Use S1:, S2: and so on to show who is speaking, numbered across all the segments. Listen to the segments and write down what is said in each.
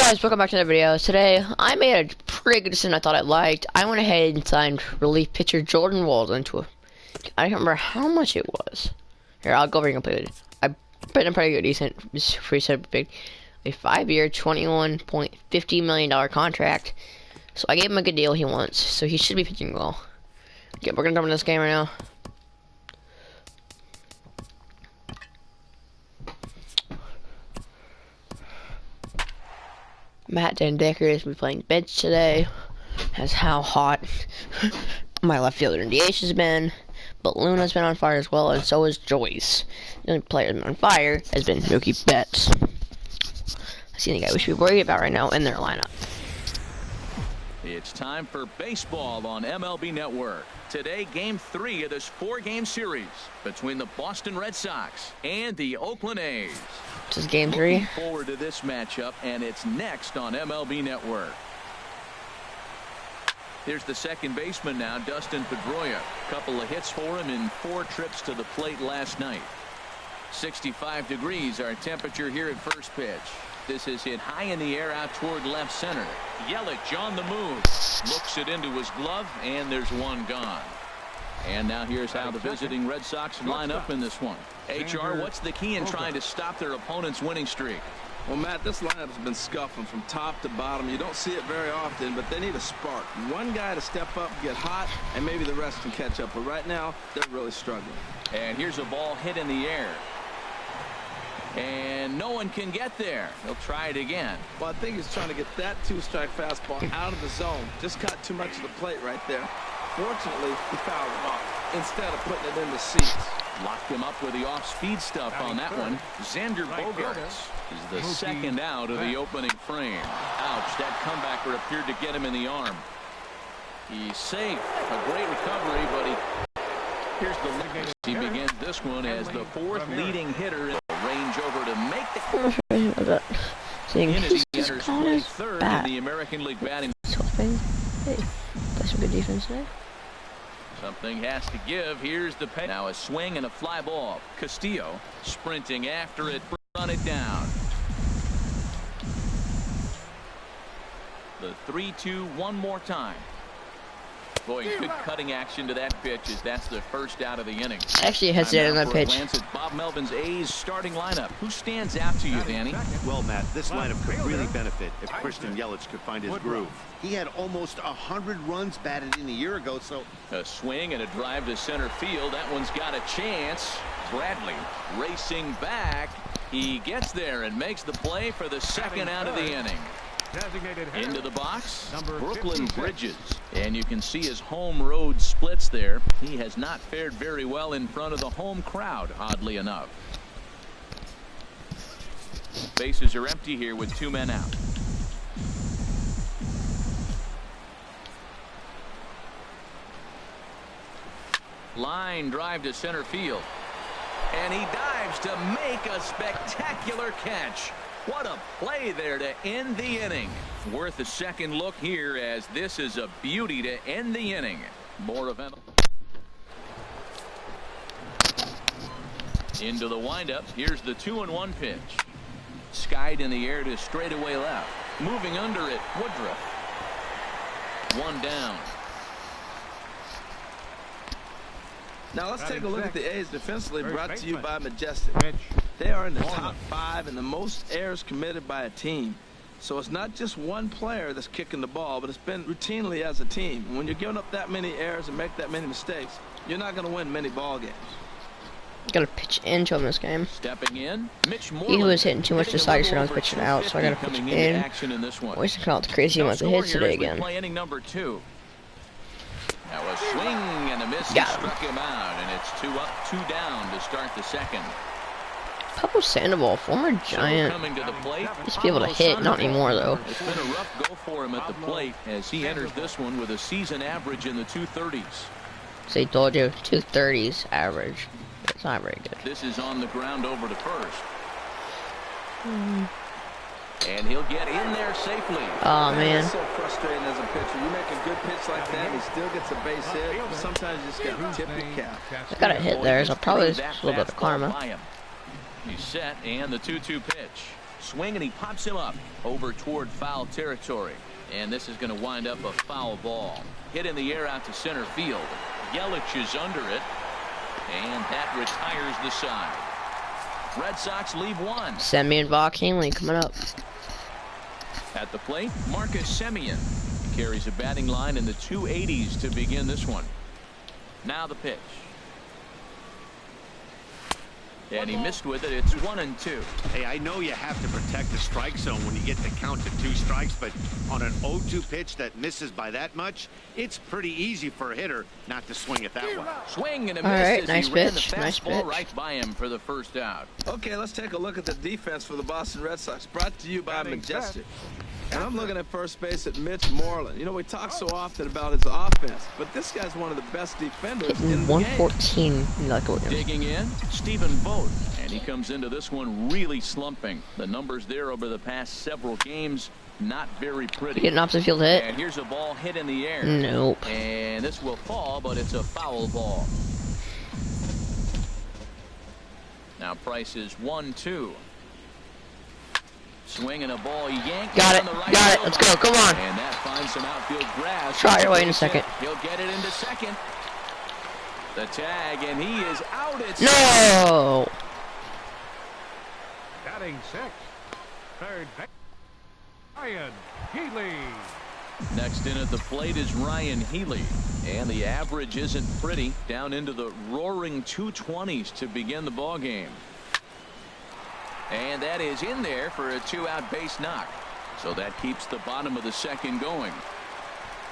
S1: Guys, welcome back to the video. Today, I made a pretty good decision I thought I liked. I went ahead and signed relief pitcher Jordan Walden into a... I don't remember how much it was. Here, I'll go over and complete it. I put in a pretty good, decent, free set big, a 5-year, $21.50 million contract. So I gave him a good deal he wants, so he should be pitching well. Okay, we're gonna jump into this game right now. Matt Dendecker is going to be playing bench today. As how hot my left fielder in DH has been. But Luna's been on fire as well, and so is Joyce. The only player that's been on fire has been Mookie Betts. That's the only guy we should be worried about right now in their lineup.
S2: It's time for baseball on MLB Network. Today, Game 3 of this 4-game series between the Boston Red Sox and the Oakland A's.
S1: This is Game 3.
S2: Looking forward to this matchup, and it's next on MLB Network. Here's the second baseman now, Dustin Pedroia. Couple of hits for him in 4 trips to the plate last night. 65 degrees our temperature here at first pitch. This is hit high in the air out toward left center. Yelich on the move. Looks it into his glove, and there's one gone. And now here's how the visiting Red Sox line up in this one. HR, what's the key in trying to stop their opponent's winning streak?
S3: Well, Matt, this lineup has been scuffling from top to bottom. You don't see it very often, but they need a spark. One guy to step up, get hot, and maybe the rest can catch up. But right now, they're really struggling.
S2: And here's a ball hit in the air. And no one can get there. He'll try it again.
S3: Well, I think he's trying to get that 2-strike fastball out of the zone. Just got too much of the plate right there. Fortunately, he fouled him off instead of putting it in the seats.
S2: Locked him up with the off-speed stuff on that one. Xander Bogaerts is the second out of the opening frame. Ouch, that comebacker appeared to get him in the arm. He's safe. A great recovery, but here's the lead. He begins this one as the 4th leading hitter in the range over to make the Kennedy enters play 3rd in the American League batting.
S1: Hey, that's some good defense there.
S2: Something has to give. Here's the pay. Now a swing and a fly ball. Castillo sprinting after it, run it down. The 3-2 one more time. Boy, good cutting action to that pitch as that's the first out of the inning.
S1: Actually, it has to on that pitch.
S2: Bob Melvin's A's starting lineup. Who stands out to you, Danny?
S4: Well, Matt, this lineup could really benefit if Christian Yelich could find his groove. He had almost 100 runs batted in a year ago, so...
S2: A swing and a drive to center field. That one's got a chance. Bradley racing back. He gets there and makes the play for the second out of the inning. Into the box, Brooklyn Bridges. And you can see his home road splits there. He has not fared very well in front of the home crowd, oddly enough. Bases are empty here with 2 men out. Line drive to center field. And he dives to make a spectacular catch. What a play there to end the inning. Worth a second look here as this is a beauty to end the inning. More event. Into the windup. Here's the 2-1 pitch. Skied in the air to straightaway left. Moving under it, Woodruff. 1 down.
S3: Now let's take a look at the A's defensively, brought to you by Majestic. They are in the top 5 in the most errors committed by a team. So it's not just one player that's kicking the ball, but it's been routinely as a team. And when you're giving up that many errors and make that many mistakes, you're not going to win many ball games.
S1: Gotta pitch into him this game.
S2: Stepping in, Mitch
S1: He was hitting too much to side, so I was pitching out, so I gotta pitch in. Always come out the crazy amounts of hits today again.
S2: Inning number 2. Now a swing and a miss. Struck him out, and it's 2 up, 2 down to start the second.
S1: Pablo Sandoval, former Giant. Used to be able to hit, not anymore though.
S2: It's been a rough go for him at the plate as he enters this one with a season average in the 230s.
S1: So he told you 230s average. It's not very good.
S2: This is on the ground over to first. And he'll get in there safely.
S1: Oh man.
S3: It's so frustrating as a pitcher. You make a good pitch like that, and he still gets a base hit. Sometimes you just got to tip your cap.
S1: I got a hit there, so probably a little bit of karma.
S2: He's set, and the 2-2 pitch. Swing, and he pops him up over toward foul territory. And this is going to wind up a foul ball. Hit in the air out to center field. Yelich is under it. And that retires the side. Red Sox leave one.
S1: Semien, Vogt, Hanley coming up.
S2: At the plate, Marcus Semien carries a batting line in the 280s to begin this one. Now the pitch. And he missed with it. It's 1-2.
S4: Hey, I know you have to protect the strike zone when you get the count to 2 strikes, but on an 0-2 pitch that misses by that much, it's pretty easy for a hitter not to swing it that way.
S2: Swing and a
S1: All
S2: miss
S1: right,
S2: as
S1: nice
S2: he ran the
S1: pitch, nice
S2: fastball
S1: pitch.
S2: right by him for the first out.
S3: Okay, let's take a look at the defense for the Boston Red Sox, brought to you by Majestic. And I'm looking at first base at Mitch Moreland. You know, we talk so often about his offense, but this guy's one of the best defenders in the game.
S1: 114.
S2: Digging in, Stephen Vogt. And he comes into this one really slumping. The numbers there over the past several games, not very pretty.
S1: Getting off the field hit.
S2: And here's a ball hit in the air.
S1: Nope.
S2: And this will fall, but it's a foul ball. Now Price is 1-2. Swinging a ball yanked.
S1: Got it.
S2: Down the right
S1: Got it.
S2: field
S1: Let's go.
S2: line.
S1: Come on.
S2: And that finds some outfield grass.
S1: Try your way in a second.
S2: He'll get it into second. The tag, and he is out at
S1: No.
S5: Batting 6th. Third base. Ryan Healy.
S2: Next in at the plate is Ryan Healy. And the average isn't pretty. Down into the roaring 220s to begin the ball game. And that is in there for a 2-out base knock. So that keeps the bottom of the second going.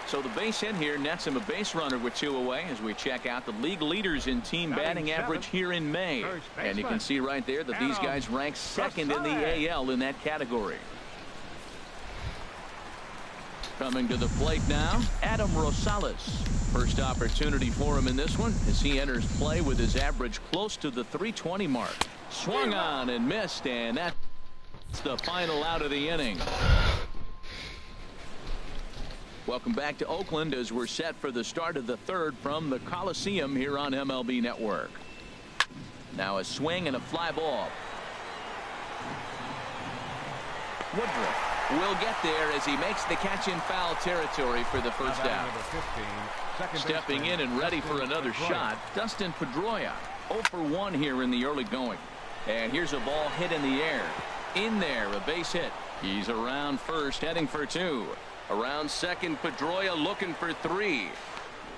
S2: So the base hit here nets him a base runner with 2 away as we check out the league leaders in team batting average here in May. And you can see right there that these guys rank second in the AL in that category. Coming to the plate now, Adam Rosales. First opportunity for him in this one as he enters play with his average close to the 320 mark. Swung on and missed, and that's the final out of the inning. Welcome back to Oakland as we're set for the start of the third from the Coliseum here on MLB Network. Now a swing and a fly ball. Woodruff will get there as he makes the catch in foul territory for the first out. Stepping in and ready for another shot, Dustin Pedroia. 0 for 1 here in the early going. And here's a ball hit in the air. In there, a base hit. He's around first, heading for 2. Around second, Pedroia looking for 3.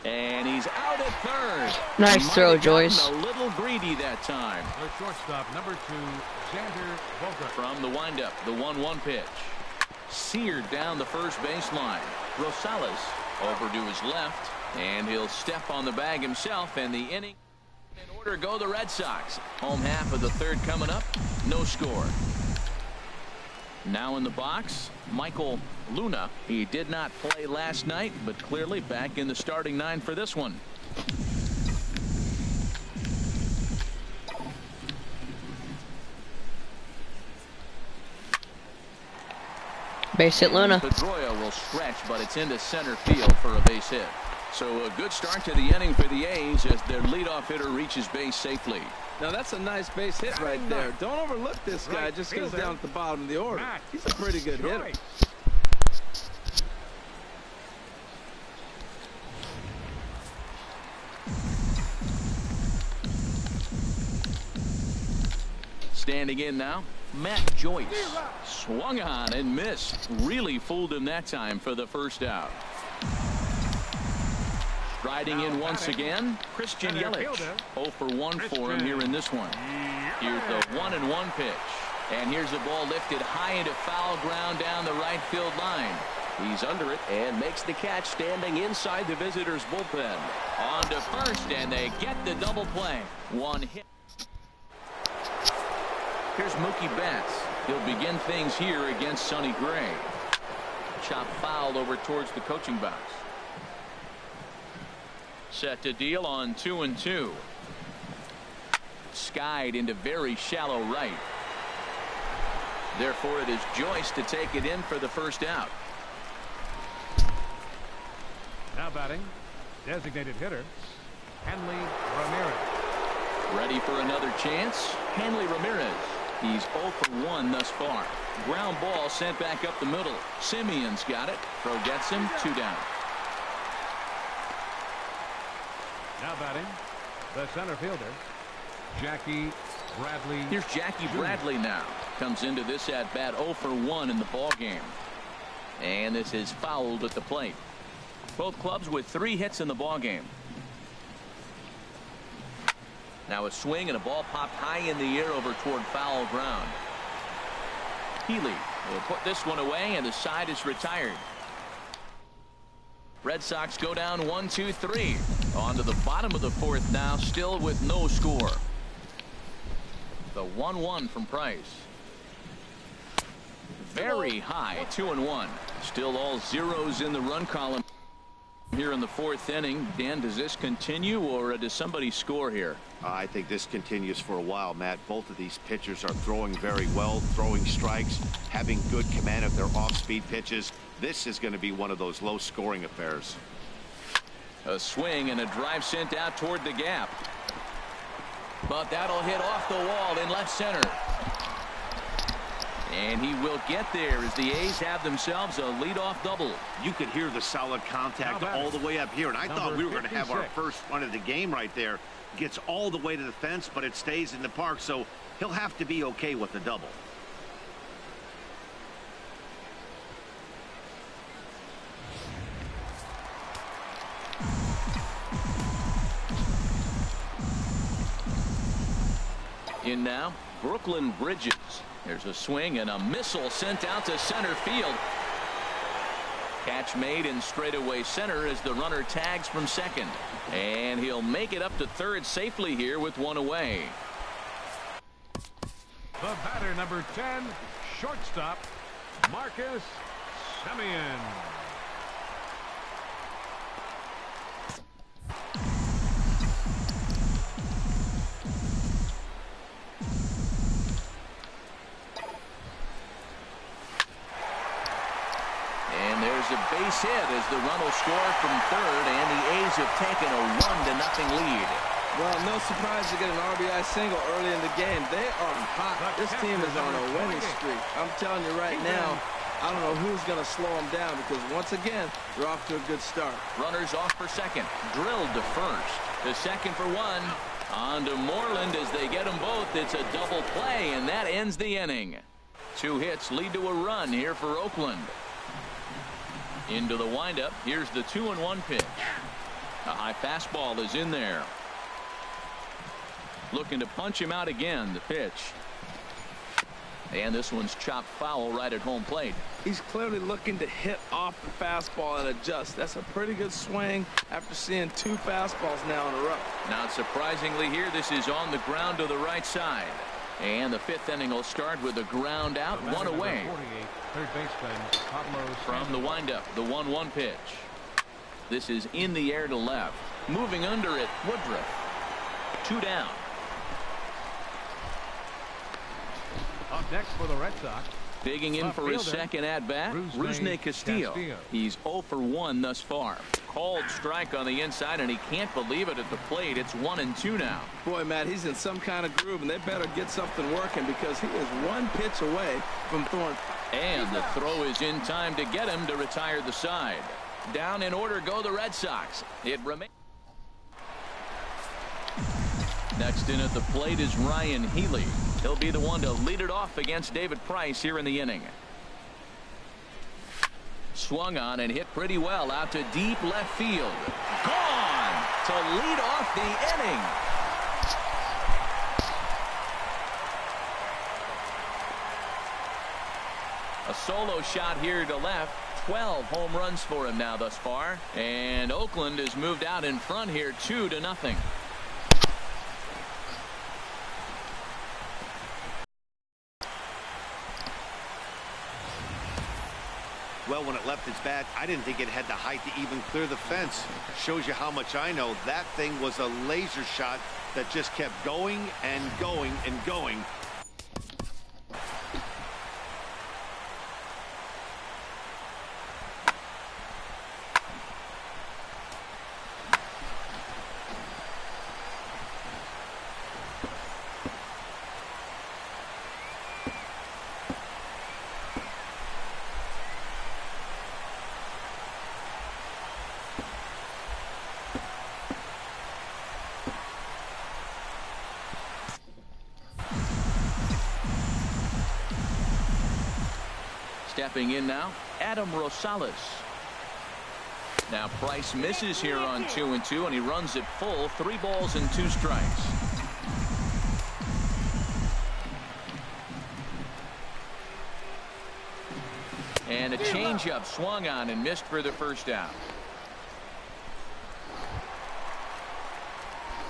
S2: And he's out at third.
S1: Nice throw, Joyce.
S2: A little greedy that time.
S5: The shortstop, number 2, Xander Bogaerts.
S2: From the windup, the 1-1 pitch. Seared down the first baseline. Rosales over to his left. And he'll step on the bag himself, and the inning in order go the Red Sox. Home half of the third coming up. No score. Now in the box, Michael Luna. He did not play last night, but clearly back in the starting 9 for this one.
S1: Base hit, Luna.
S2: Pedroia will stretch, but it's into center field for a base hit. So a good start to the inning for the A's as their leadoff hitter reaches base safely.
S3: Now that's a nice base hit right there. Don't overlook this guy just because he's down at the bottom of the order. He's a pretty good hitter.
S2: Standing in now, Matt Joyce. Swung on and missed. Really fooled him that time for the first out. Striding in once again, Christian Yelich. 0 for 1 for him here in this one. Here's the 1-1 pitch. And here's the ball lifted high into foul ground down the right field line. He's under it and makes the catch standing inside the visitors' bullpen. On to first, and they get the double play. 1 hit. Here's Mookie Betts. He'll begin things here against Sonny Gray. Chop foul over towards the coaching box. Set to deal on 2-2. Skied into very shallow right. Therefore, it is Joyce to take it in for the first out.
S5: Now batting, designated hitter, Hanley Ramirez.
S2: Ready for another chance. Hanley Ramirez He's 0 for 1 thus far. Ground ball sent back up the middle. Simeon's got it. Throw gets him. 2 down.
S5: Now batting, the center fielder, Jackie Bradley.
S2: Here's Jackie Bradley now. Comes into this at bat 0 for 1 in the ball game. And this is fouled at the plate. Both clubs with 3 hits in the ball game. Now a swing and a ball popped high in the air over toward foul ground. Healy will put this one away, and the side is retired. Red Sox go down 1-2-3. On to the bottom of the 4th now, still with no score. The 1-1 from Price. Very high, 2-1. Still all zeros in the run column here in the 4th inning. Dan, does this continue, or does somebody score here?
S4: I think this continues for a while, Matt. Both of these pitchers are throwing very well, throwing strikes, having good command of their off-speed pitches. This is going to be one of those low-scoring affairs.
S2: A swing and a drive sent out toward the gap. But that'll hit off the wall in left center. And he will get there as the A's have themselves a leadoff double.
S4: You could hear the solid contact all the way up here, and I thought we were going to have our first run of the game right there. Gets all the way to the fence, but it stays in the park, so he'll have to be okay with the double.
S2: In now, Brooklyn Bridges. There's a swing and a missile sent out to center field. Catch made in straightaway center as the runner tags from second. And he'll make it up to third safely here with 1 away.
S5: The batter, number 10, shortstop, Marcus Semien.
S2: A base hit as the run will score from third, and the A's have taken a 1-0 lead.
S3: Well, no surprise to get an RBI single early in the game. They are hot. This team is on a winning streak. I'm telling you right now, I don't know who's going to slow them down, because once again, they're off to a good start.
S2: Runners off for second. Drilled to first. The second for 1. On to Moreland as they get them both. It's a double play, and that ends the inning. 2 hits lead to a run here for Oakland. Into the windup. Here's the 2-1 pitch. A high fastball is in there. Looking to punch him out again. The pitch. And this one's chopped foul right at home plate.
S3: He's clearly looking to hit off the fastball and adjust. That's a pretty good swing after seeing 2 fastballs now in a row.
S2: Not surprisingly here, this is on the ground to the right side. And the 5th inning will start with a ground out, 1 away.
S5: Third baseman, Pablo
S2: from the windup, the 1-1 pitch. This is in the air to left. Moving under it, Woodruff. 2 down.
S5: Up next for the Red Sox,
S2: digging in for his second at-bat, Rusney Castillo. He's 0 for 1 thus far. Called strike on the inside, and he can't believe it at the plate. It's 1-2 now.
S3: Boy, Matt, he's in some kind of groove, and they better get something working, because he is 1 pitch away from throwing.
S2: And the throw is in time to get him to retire the side. Down in order go the Red Sox. It remains. Next in at the plate is Ryan Healy. He'll be the one to lead it off against David Price here in the inning. Swung on and hit pretty well out to deep left field. Gone to lead off the inning. A solo shot here to left. 12 home runs for him now thus far. And Oakland has moved out in front here 2-0.
S4: Well, when it left its bat, I didn't think it had the height to even clear the fence. Shows you how much I know. That thing was a laser shot that just kept going and going and going.
S2: Stepping in now, Adam Rosales. Now Price misses here on 2-2, and he runs it full. 3 balls and 2 strikes. And a changeup swung on and missed for the first out.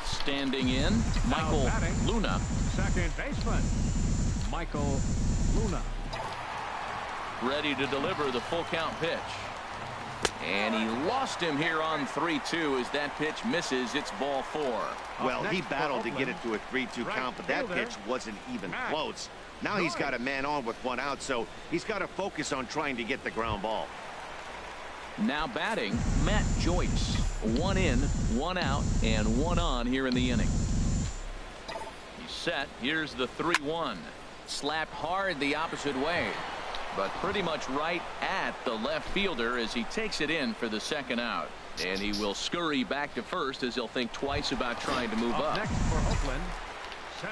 S2: Standing in, Michael Luna.
S5: Second baseman, Michael Luna.
S2: Ready to deliver the full count pitch. And he lost him here on 3-2 as that pitch misses. It's ball 4.
S4: Well, he battled to get it to a 3-2 count, but that pitch wasn't even close. Now he's got a man on with 1 out, so he's got to focus on trying to get the ground ball.
S2: Now batting, Matt Joyce. 1 in, 1 out, and 1 on here in the inning. He's set. Here's the 3-1. Slapped hard the opposite way, but pretty much right at the left fielder as he takes it in for the second out. And he will scurry back to first as he'll think twice about trying to move up.
S5: Next for Oakland,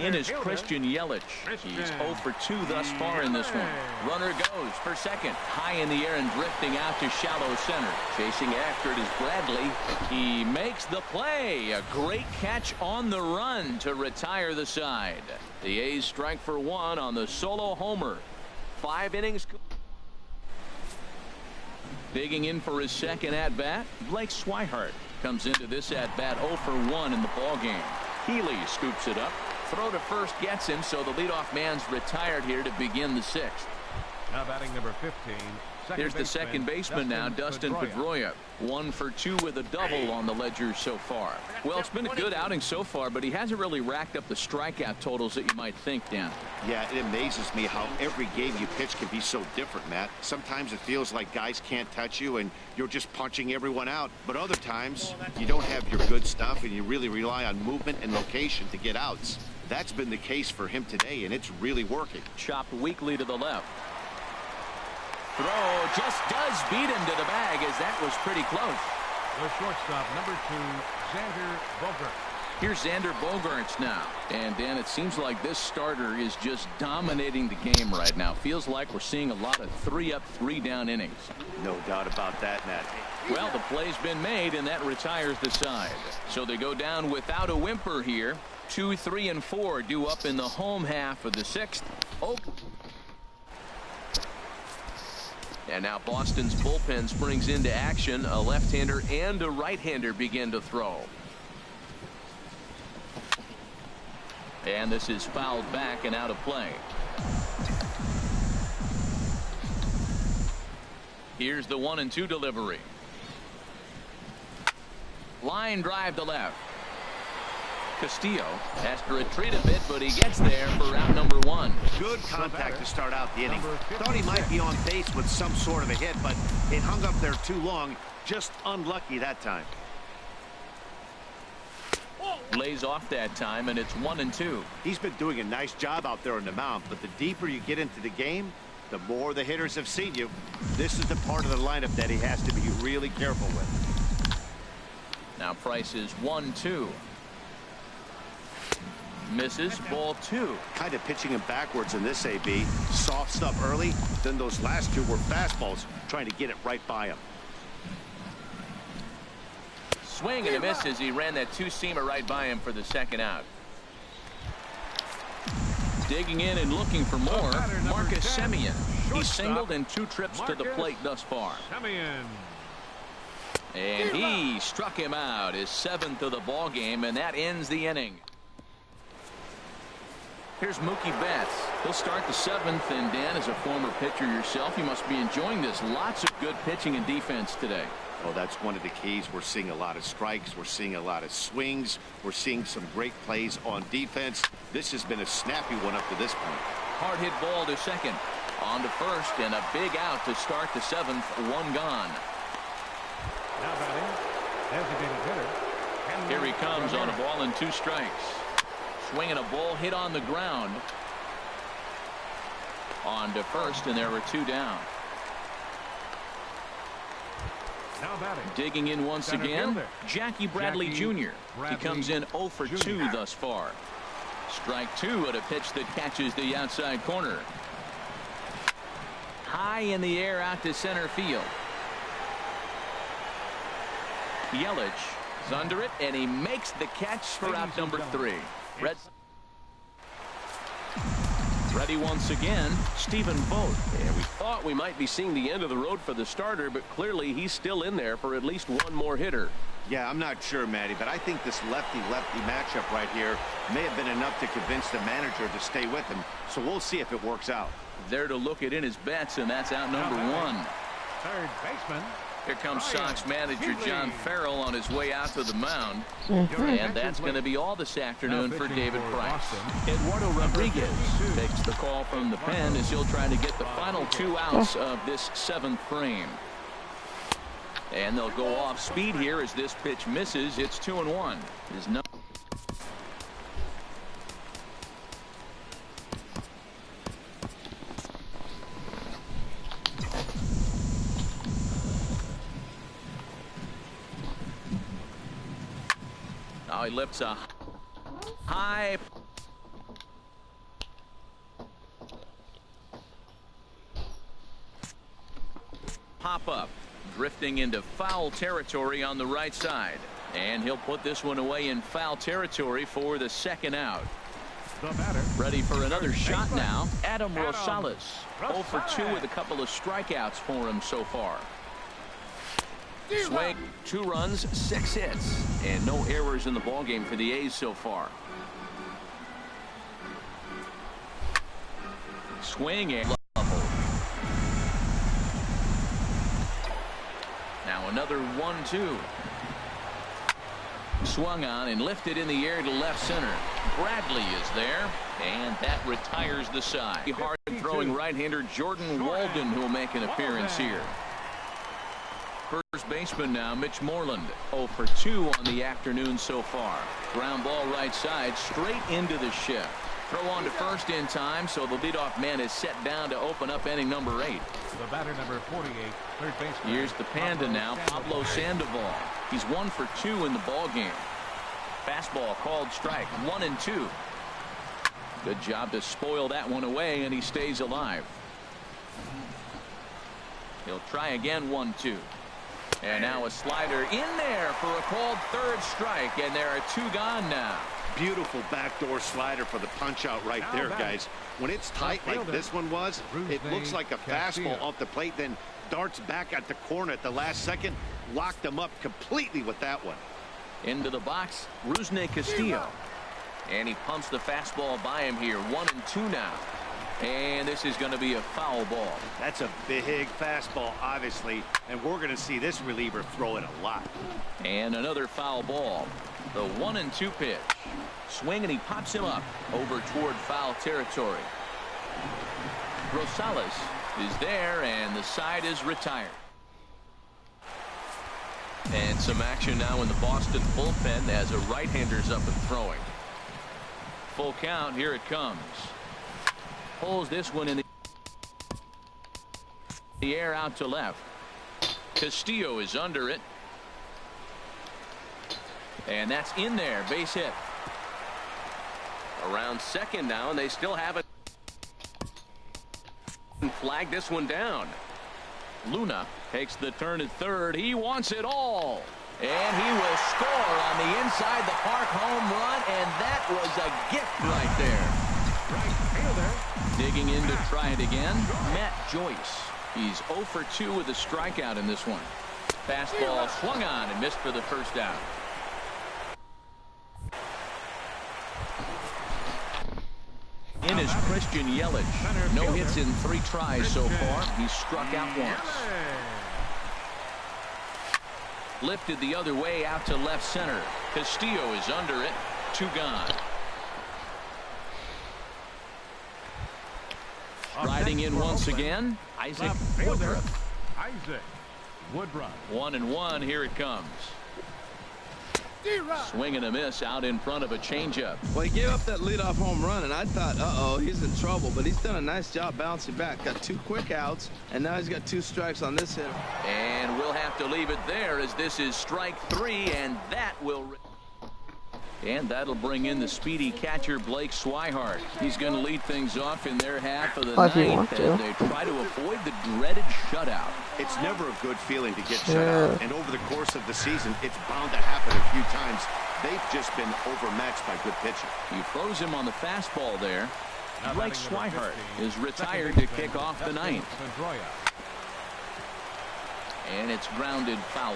S2: In is Christian Yelich. He's 0 for 2 thus far in this one. Runner goes for second. High in the air and drifting out to shallow center. Chasing after it is Bradley. He makes the play. A great catch on the run to retire the side. The A's strike for 1 on the solo homer. 5 innings. Digging in for his second at-bat, Blake Swihart comes into this at-bat 0 for 1 in the ballgame. Healy scoops it up. Throw to first gets him, so the leadoff man's retired here to begin the 6th.
S5: now batting number 15.
S2: Here's the second baseman now, Dustin Pedroia. 1 for 2 with a double on the ledger so far. Well, it's been a good outing so far, but he hasn't really racked up the strikeout totals that you might think, Dan.
S4: Yeah, it amazes me how every game you pitch can be so different, Matt. Sometimes it feels like guys can't touch you and you're just punching everyone out. But other times you don't have your good stuff and you really rely on movement and location to get outs. That's been the case for him today, and it's really working.
S2: Chopped weakly to the left. Throw just does beat him to the bag, as that was pretty close.
S5: The shortstop, number 2, Xander Bogaerts.
S2: Here's Xander Bogaerts now. And Dan, it seems like this starter is just dominating the game right now. Feels like we're seeing a lot of 3 up, 3 down innings.
S4: No doubt about that, Matt.
S2: Well, the play's been made, and that retires the side. So they go down without a whimper here. 2, 3, and 4 due up in the home half of the 6th. Oh. And now Boston's bullpen springs into action. A left-hander and a right-hander begin to throw. And this is fouled back and out of play. Here's the 1-2 delivery. Line drive to left. Castillo has to retreat a bit, but he gets there for out number 1.
S4: Good contact to start out the inning. Thought he might be on base with some sort of a hit, but it hung up there too long. Just unlucky that time.
S2: Lays off that time, and it's 1-2.
S4: He's been doing a nice job out there on the mound, but the deeper you get into the game, the more the hitters have seen you. This is the part of the lineup that he has to be really careful with.
S2: Now Price is 1-2. Misses, ball 2.
S4: Kind of pitching him backwards in this AB. Soft stuff early, then those last 2 were fastballs, trying to get it right by him.
S2: Swing and a miss as he ran that 2-seamer right by him for the second out. Digging in and looking for more, Marcus Semien. He's singled in 2 trips to the plate thus far.
S5: Semien.
S2: And he struck him out, his 7th of the ball game, and that ends the inning. Here's Mookie Betts. He'll start the 7th, and Dan, as a former pitcher yourself, you must be enjoying this. Lots of good pitching and defense today.
S4: Well, that's one of the keys. We're seeing a lot of strikes. We're seeing a lot of swings. We're seeing some great plays on defense. This has been a snappy one up to this point.
S2: Hard hit ball to second. On to first, and a big out to start the 7th. 1 gone.
S5: Now batting, designated hitter.
S2: Here he comes on a ball and 2 strikes. Swinging a ball hit on the ground. On to first, and there were 2 down.
S5: Now batting.
S2: Digging in once
S5: Center
S2: again,
S5: fielder.
S2: Jackie Bradley Jr. He comes in 0 for 2 thus far. Strike 2 at a pitch that catches the outside corner. High high in the air out to center field. Yelich is under it, and he makes the catch for out number 3. Ready once again, Stephen Vogt.
S6: And we thought we might be seeing the end of the road for the starter, but clearly he's still in there for at least one more hitter.
S4: Yeah, I'm not sure, Matty, but I think this lefty-lefty matchup right here may have been enough to convince the manager to stay with him. So we'll see if it works out.
S2: There to look it in his bets, and that's out number 1.
S5: Third baseman.
S2: Here comes Sox manager John Farrell on his way out to the mound.
S1: Mm-hmm.
S2: And that's going to be all this afternoon for David Price. Eduardo Rodriguez takes the call from the pen as he'll try to get the final 2 outs of this 7th frame. And they'll go off speed here as this pitch misses. It's 2-1. His number. Now he lifts a high pop up, drifting into foul territory on the right side, and he'll put this one away in foul territory for the 2nd out.
S5: The batter.
S2: Ready for another shot now. Adam Rosales, 0 for 2 with a couple of strikeouts for him so far. Swing, 2 runs, 6 hits, and no errors in the ballgame for the A's so far. Swing and level. Now another 1-2. Swung on and lifted in the air to left center. Bradley is there, and that retires the side. Hard throwing right-hander Jordan Walden who will make an appearance here. First baseman now, Mitch Moreland, 0 for 2 on the afternoon so far. Ground ball right side, straight into the shift. Throw on to first in time, so the leadoff man is set down to open up inning number 8.
S5: The batter number 48, third baseman.
S2: Here's the Panda now, Pablo Sandoval. He's 1 for 2 in the ball game. Fastball called strike, 1-2. Good job to spoil that one away, and he stays alive. He'll try again, 1-2. And now a slider in there for a called 3rd strike, and there are 2 gone now.
S4: Beautiful backdoor slider for the punch out right there, guys. When it's tight like this one was, it looks like a fastball off the plate, then darts back at the corner at the last second. Locked him up completely with that one.
S2: Into the box, Rusney Castillo. And he pumps the fastball by him here, 1-2 now. And this is going to be a foul ball.
S4: That's a big fastball, obviously, and we're going to see this reliever throw it a lot.
S2: And another foul ball. The 1-2 pitch. Swing, and he pops him up over toward foul territory. Rosales is there, and the side is retired. And some action now in the Boston bullpen as a right-hander's up and throwing. Full count, here it comes. Pulls this one in the air out to left. Castillo is under it. And that's in there, base hit.
S6: Around second now, and they still haven't flagged this one down.
S2: Luna takes the turn at third. He wants it all. And he will score on the inside the park home run, and that was a gift right there.
S5: Right fielder.
S2: Digging in to try it again, Matt Joyce. He's 0 for 2 with a strikeout in this one. Fastball swung on and missed for the 1st out. In is Christian Yelich. No hits in 3 tries so far. He's struck out once. Lifted the other way out to left center. Castillo is under it. 2 gone. Riding in once again, Isaac Woodruff.
S5: Isaac Woodruff.
S2: 1-1. Here it comes. Swing and a miss out in front of a changeup.
S3: Well, he gave up that leadoff home run, and I thought, uh-oh, he's in trouble. But he's done a nice job bouncing back. Got 2 quick outs, and now he's got 2 strikes on this hitter.
S2: And we'll have to leave it there as this is strike 3, and that will... And that'll bring in the speedy catcher, Blake Swihart. He's going to lead things off in their half of the ninth as they try to avoid the dreaded shutout.
S4: It's never a good feeling to get shut out. And over the course of the season, it's bound to happen a few times. They've just been overmatched by good pitching.
S2: He throws him on the fastball there. Blake Swihart is retired to kick off the ninth. And it's grounded foul.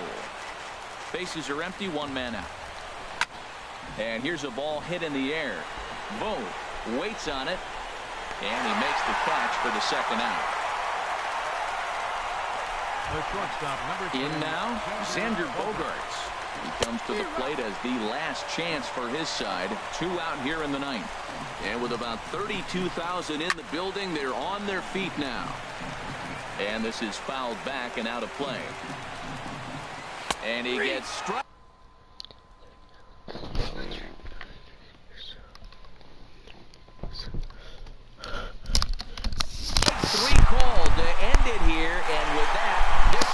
S2: Bases are empty, one man out. And here's a ball hit in the air. Vogt waits on it, and he makes the catch for the second out. In now, Xander Bogaerts. He comes to the plate as the last chance for his side. 2 out here in the ninth. And with about 32,000 in the building, they're on their feet now. And this is fouled back and out of play. And he gets struck. 3 called to end it here, and with that, this